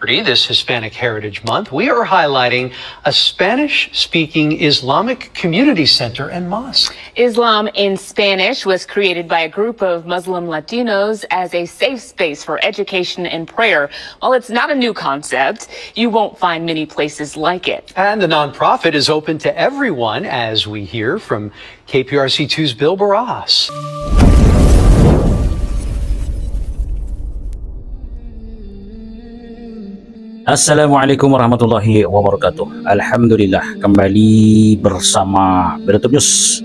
This Hispanic Heritage Month, we are highlighting a Spanish-speaking Islamic community center and mosque. Islam in Spanish was created by a group of Muslim Latinos as a safe space for education and prayer. While it's not a new concept, you won't find many places like it. And the nonprofit is open to everyone, as we hear from KPRC2's Bill Barras. Assalamualaikum warahmatullahi wabarakatuh. Alhamdulillah, kembali bersama Bertutup News.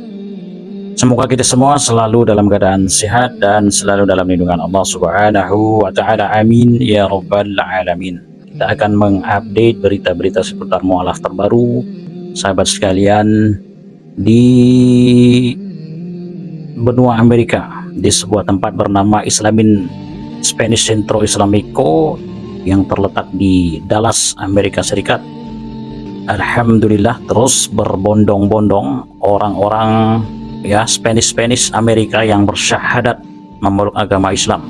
Semoga kita semua selalu dalam keadaan sehat dan selalu dalam lindungan Allah Subhanahu wa Ta'ala. Amin ya Rabbal Alamin. Kita akan mengupdate berita-berita seputar mualaf terbaru, sahabat sekalian, di benua Amerika, di sebuah tempat bernama Islamin Spanish Centro Islamico yang terletak di Dallas, Amerika Serikat. Alhamdulillah, terus berbondong-bondong orang-orang ya Spanish Amerika yang bersyahadat memeluk agama Islam.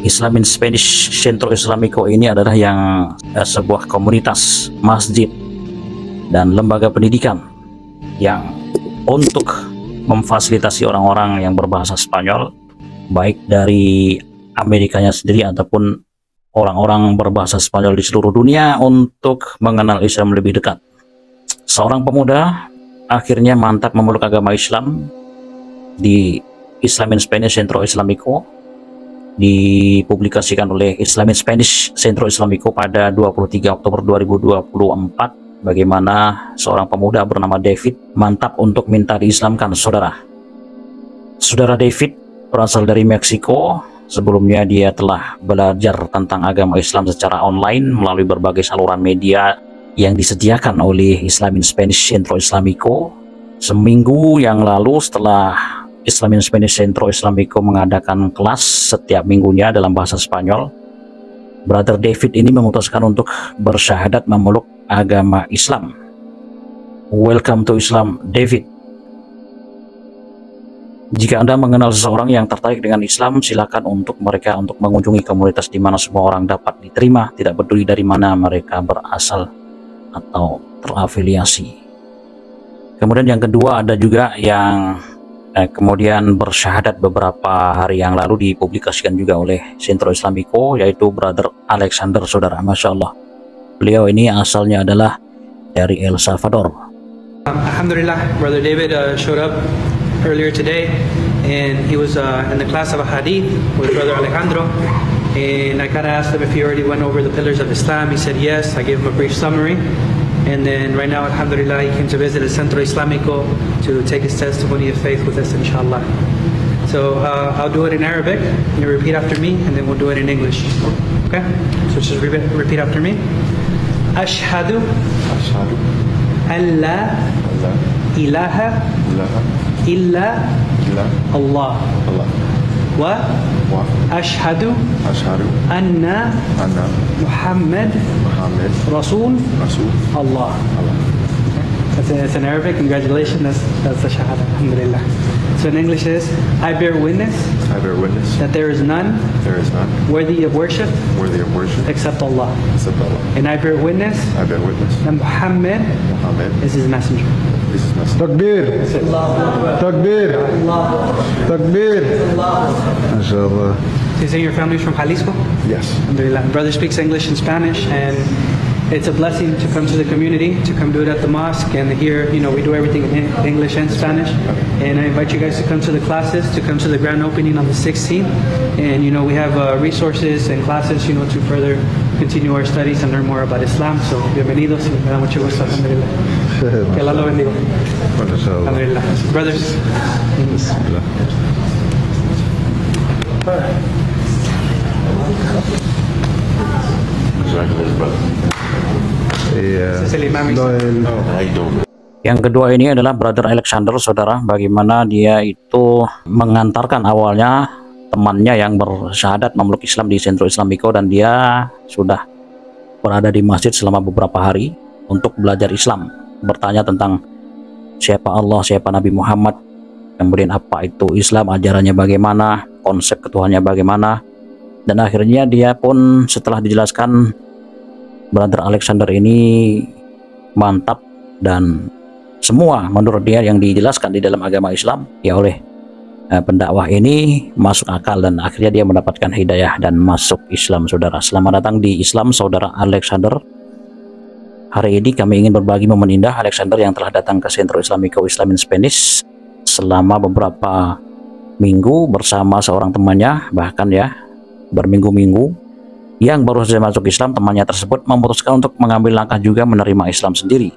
Islamin Spanish Centro Islamico ini adalah yang sebuah komunitas masjid dan lembaga pendidikan yang untuk memfasilitasi orang-orang yang berbahasa Spanyol, baik dari Amerikanya sendiri ataupun orang-orang berbahasa Spanyol di seluruh dunia, untuk mengenal Islam lebih dekat. Seorang pemuda akhirnya mantap memeluk agama Islam di Islamin Spanish Centro Islamico, dipublikasikan oleh Islamin Spanish Centro Islamico pada 23 Oktober 2024, bagaimana seorang pemuda bernama David mantap untuk minta diislamkan. Saudara David berasal dari Meksiko. Sebelumnya dia telah belajar tentang agama Islam secara online melalui berbagai saluran media yang disediakan oleh Islamin Spanish Centro Islamico. Seminggu yang lalu, setelah Islamin Spanish Centro Islamico mengadakan kelas setiap minggunya dalam bahasa Spanyol, Brother David ini memutuskan untuk bersyahadat memeluk agama Islam. Welcome to Islam, David. Jika Anda mengenal seseorang yang tertarik dengan Islam, silakan untuk mereka untuk mengunjungi komunitas di mana semua orang dapat diterima, tidak peduli dari mana mereka berasal atau terafiliasi. Kemudian yang kedua, ada juga yang kemudian bersyahadat beberapa hari yang lalu, dipublikasikan juga oleh Centro Islamico, yaitu Brother Alexander. Saudara, Masya Allah, beliau ini asalnya adalah dari El Salvador. Alhamdulillah, Brother David showed up earlier today, and he was in the class of a hadith with Brother Alejandro, and I kind of asked him if he already went over the pillars of Islam. He said yes. I gave him a brief summary, and then right now, alhamdulillah, he came to visit the Centro Islamico to take his testimony of faith with us, inshallah. So I'll do it in Arabic, you repeat after me, and then we'll do it in English. Okay, so just repeat after me. Ashhadu an la ilaha illa Allah wa ashhadu anna Muhammad Rasul Allah. That's in Arabic. Congratulations. That's the shahada. Alhamdulillah. So in English is, I bear witness that there is none worthy of worship except Allah. And I bear witness that Muhammad is his messenger. Takbir, takbir, takbir. MashaAllah. So you say your family's from Jalisco? Yes. Alhamdulillah. Brother speaks English and Spanish, and it's a blessing to come to the community, to come do it at the mosque. And here, you know, we do everything in English and Spanish. And I invite you guys to come to the classes, to come to the grand opening on the 16th. And, you know, we have resources and classes, you know, to further continue our studies and learn more about Islam. So, bienvenidos. Me da mucho gusto. Alhamdulillah. Que Allah lo bendiga. Alhamdulillah. Brothers. Bismillah. Yang kedua ini adalah Brother Alexander. Saudara, bagaimana dia itu mengantarkan awalnya temannya yang bersyahadat memeluk Islam di Centro Islamico, dan dia sudah berada di masjid selama beberapa hari untuk belajar Islam, bertanya tentang siapa Allah, siapa Nabi Muhammad, kemudian apa itu Islam, ajarannya bagaimana, konsep ketuhanannya bagaimana. Dan akhirnya dia pun setelah dijelaskan Brother Alexander ini mantap, dan semua menurut dia yang dijelaskan di dalam agama Islam ya oleh pendakwah ini masuk akal, dan akhirnya dia mendapatkan hidayah dan masuk Islam. Saudara, selamat datang di Islam saudara Alexander. Hari ini kami ingin berbagi momen indah Alexander yang telah datang ke Centro Islamico Islam in Spanish selama beberapa minggu bersama seorang temannya, bahkan ya berminggu-minggu, yang baru saja masuk Islam. Temannya tersebut memutuskan untuk mengambil langkah juga menerima Islam sendiri.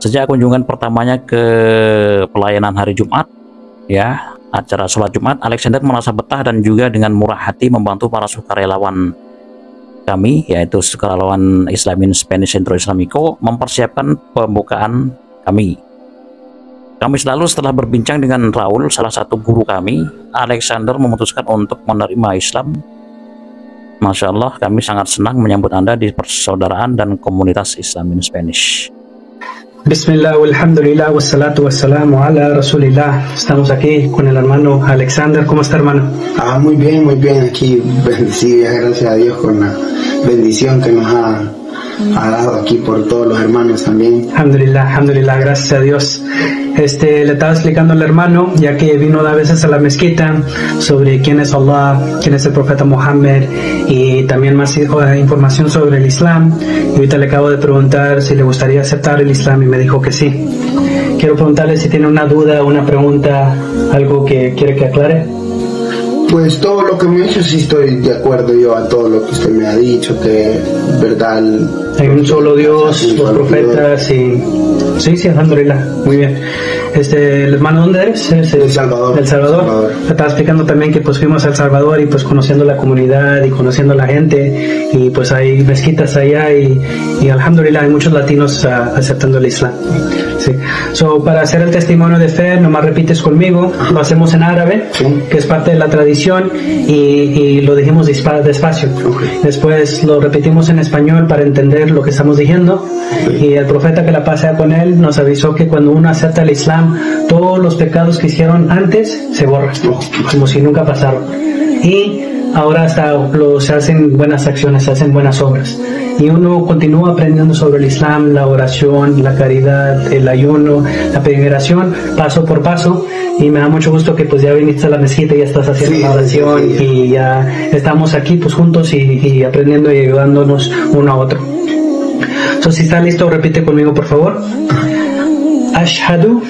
Sejak kunjungan pertamanya ke pelayanan hari Jumat, ya, acara sholat Jumat, Alexander merasa betah dan juga dengan murah hati membantu para sukarelawan kami, yaitu sukarelawan Islamin Spanish Centro Islamico, mempersiapkan pembukaan kami. Kamis lalu setelah berbincang dengan Raul, salah satu guru kami, Alexander memutuskan untuk menerima Islam. Masya Allah, kami sangat senang menyambut Anda di persaudaraan dan komunitas Islamin Spanish. Bismillah, walhamdulillah, wassalatu wassalamu ala rasulillah. Estamos aquí con el hermano Alexander. ¿Cómo está, hermano? Muy bien, aquí bendecido, gracias a Dios con la bendición que nos ha dado aquí por todos los hermanos también. Alhamdulillah, gracias a Dios. Le estaba explicando al hermano, ya que vino a veces a la mezquita, sobre quién es Allah, quién es el profeta Muhammad, y también más información sobre el Islam. Y ahorita le acabo de preguntar si le gustaría aceptar el Islam y me dijo que sí. Quiero preguntarle si tiene una duda, una pregunta, algo que quiere que aclare. Pues todo lo que me ha dicho sí estoy de acuerdo yo a todo lo que usted me ha dicho, que verdad hay un solo Dios, los profetas y... Sí, alhamdulillah, muy bien. El hermano, ¿dónde eres? El Salvador. El Salvador. Me estaba explicando también que pues fuimos a El Salvador y pues conociendo la comunidad y conociendo la gente, y pues hay mezquitas allá y alhamdulillah hay muchos latinos aceptando el Islam. Sí. Para hacer el testimonio de fe, nomás repites conmigo, lo hacemos en árabe, que es parte de la tradición, y lo dijimos despacio. Después lo repetimos en español para entender lo que estamos diciendo, y el profeta, que la paz sea con él, nos avisó que cuando uno acepta el Islam, todos los pecados que hicieron antes se borran, como si nunca pasaron, y ahora hasta se hacen buenas acciones, se hacen buenas obras, y uno continúa aprendiendo sobre el Islam, la oración, la caridad, el ayuno, la peregrinación, paso por paso. Y me da mucho gusto que pues ya viniste a la mezquita y ya estás haciendo la oración, y ya estamos aquí pues juntos y aprendiendo y ayudándonos uno a otro. Entonces, si está listo, repite conmigo, por favor. Ashhadu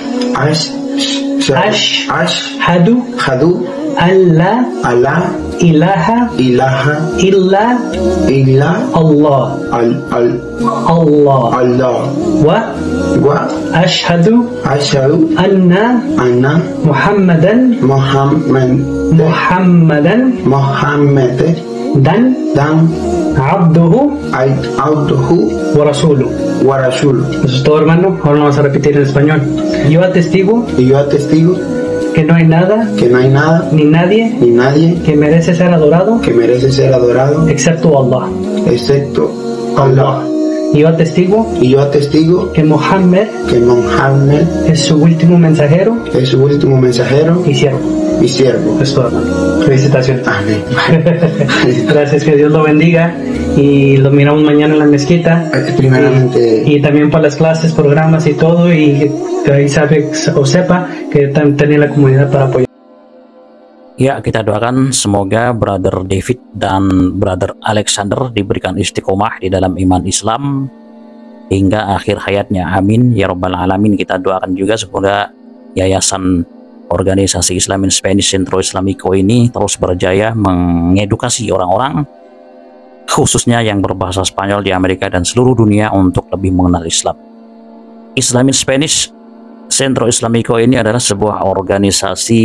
alla ilaha illa Allah wa ashhadu anna Muhammadan abduhu wa rasuluhu. Eso es todo, hermano. Ahora lo vamos a repetir en español. Yo atestigo que no hay nada ni nadie que merece ser adorado excepto Allah. Y yo atestigo que Muhammad es su último mensajero y siervo. Es todo, hermano. Felicitaciones. Amén. Gracias, que Dios lo bendiga, y lo miramos mañana en la mezquita. Primeramente. Y también para las clases, programas y todo, y ahí sepa que también la comunidad para apoyar. Ya, kita doakan semoga Brother David dan Brother Alexander diberikan istiqomah di dalam iman Islam hingga akhir hayatnya. Amin ya rabbal alamin. Kita doakan juga semoga yayasan organisasi Islamin Spanish Centro Islamico ini terus berjaya mengedukasi orang-orang, khususnya yang berbahasa Spanyol di Amerika dan seluruh dunia, untuk lebih mengenal Islam. Islamin Spanish Centro Islamico ini adalah sebuah organisasi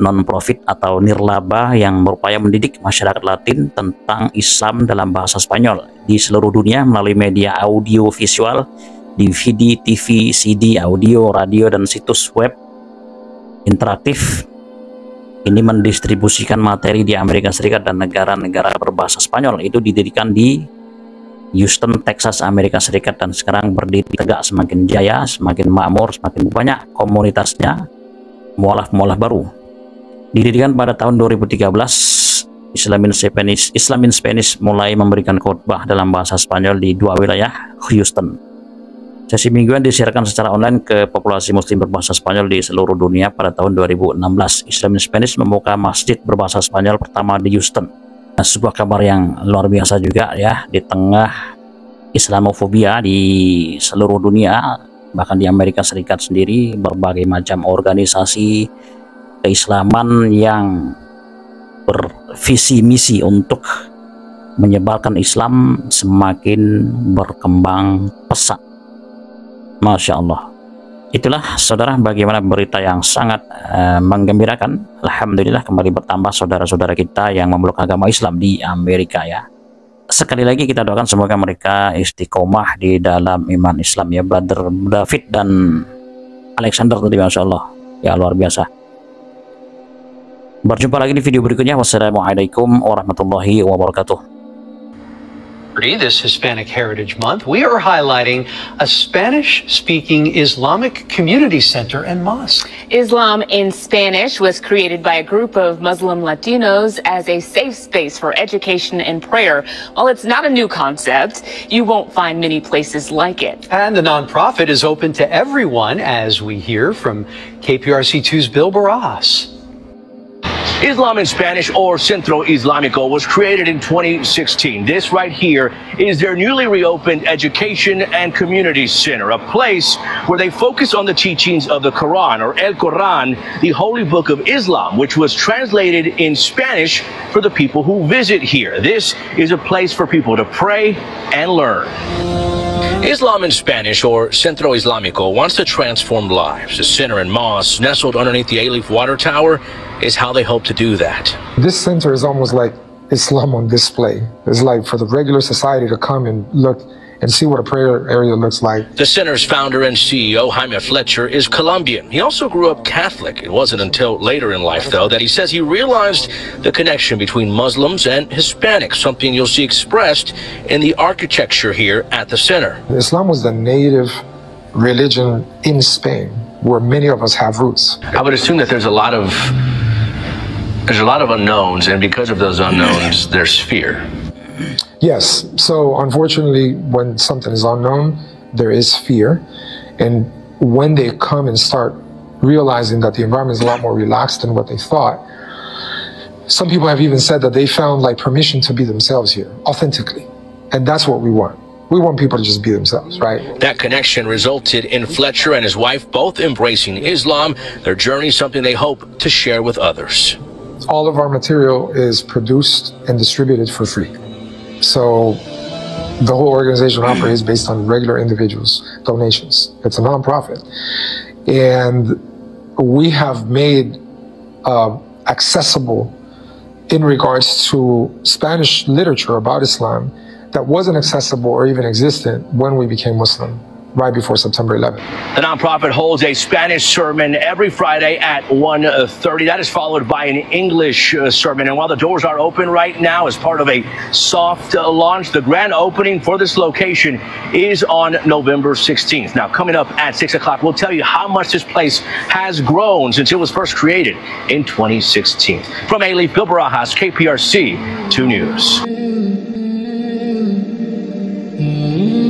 non-profit atau nirlaba yang berupaya mendidik masyarakat Latin tentang Islam dalam bahasa Spanyol di seluruh dunia melalui media audio visual, DVD, TV, CD, audio, radio, dan situs web interaktif. Ini mendistribusikan materi di Amerika Serikat dan negara-negara berbahasa Spanyol. Itu didirikan di Houston, Texas, Amerika Serikat, dan sekarang berdiri tegak, semakin jaya, semakin makmur, semakin banyak komunitasnya, mualaf-mualaf baru. Didirikan pada tahun 2013 Islam in Spanish mulai memberikan khutbah dalam bahasa Spanyol di 2 wilayah Houston. Sesi mingguan disiarkan secara online ke populasi muslim berbahasa Spanyol di seluruh dunia pada tahun 2016. Islam in Spanish membuka masjid berbahasa Spanyol pertama di Houston. Nah, sebuah kabar yang luar biasa juga ya, di tengah Islamofobia di seluruh dunia, bahkan di Amerika Serikat sendiri, berbagai macam organisasi keislaman yang bervisi misi untuk menyebarkan Islam semakin berkembang pesat. Masya Allah. Itulah saudara bagaimana berita yang sangat menggembirakan. Alhamdulillah kembali bertambah saudara-saudara kita yang memeluk agama Islam di Amerika ya. Sekali lagi kita doakan semoga mereka istiqomah di dalam iman Islam ya, Brother David dan Alexander tadi, Masya Allah ya, luar biasa. Berjumpa lagi di video berikutnya. Wassalamualaikum warahmatullahi wabarakatuh. This Hispanic Heritage Month, we are highlighting a Spanish-speaking Islamic community center and mosque. Islam in Spanish was created by a group of Muslim Latinos as a safe space for education and prayer. While it's not a new concept, you won't find many places like it. And the nonprofit is open to everyone, as we hear from KPRC2's Bill Barras. Islam in Spanish, or Centro Islámico, was created in 2016. This right here is their newly reopened education and community center, a place where they focus on the teachings of the Quran, or El Quran, the holy book of Islam, which was translated in Spanish for the people who visit here. This is a place for people to pray and learn. Islam in Spanish, or Centro Islámico, wants to transform lives. The center and mosque, nestled underneath the Alif Water Tower, is how they hope to do that. This center is almost like Islam on display. It's like for the regular society to come and look and see what a prayer area looks like. The center's founder and CEO, Jaime Fletcher, is Colombian. He also grew up Catholic. It wasn't until later in life, though, that he says he realized the connection between Muslims and Hispanics, something you'll see expressed in the architecture here at the center. Islam was the native religion in Spain, where many of us have roots. I would assume that there's a lot of unknowns, and because of those unknowns, there's fear. Yes. So unfortunately, when something is unknown, there is fear. And when they come and start realizing that the environment is a lot more relaxed than what they thought, some people have even said that they found like permission to be themselves here, authentically. And that's what we want. We want people to just be themselves, right? That connection resulted in Fletcher and his wife both embracing Islam. Their journey is something they hope to share with others. All of our material is produced and distributed for free. So the whole organization operates based on regular individuals' donations. It's a nonprofit. And we have made accessible in regards to Spanish literature about Islam that wasn't accessible or even existent when we became Muslim, right before September 11th. The nonprofit holds a Spanish sermon every Friday at 1:30. That is followed by an English sermon. And while the doors are open right now as part of a soft launch, the grand opening for this location is on November 16th. Now, coming up at 6 o'clock, we'll tell you how much this place has grown since it was first created in 2016. From Alif, Bill Barajas, KPRC 2 News. Mm-hmm.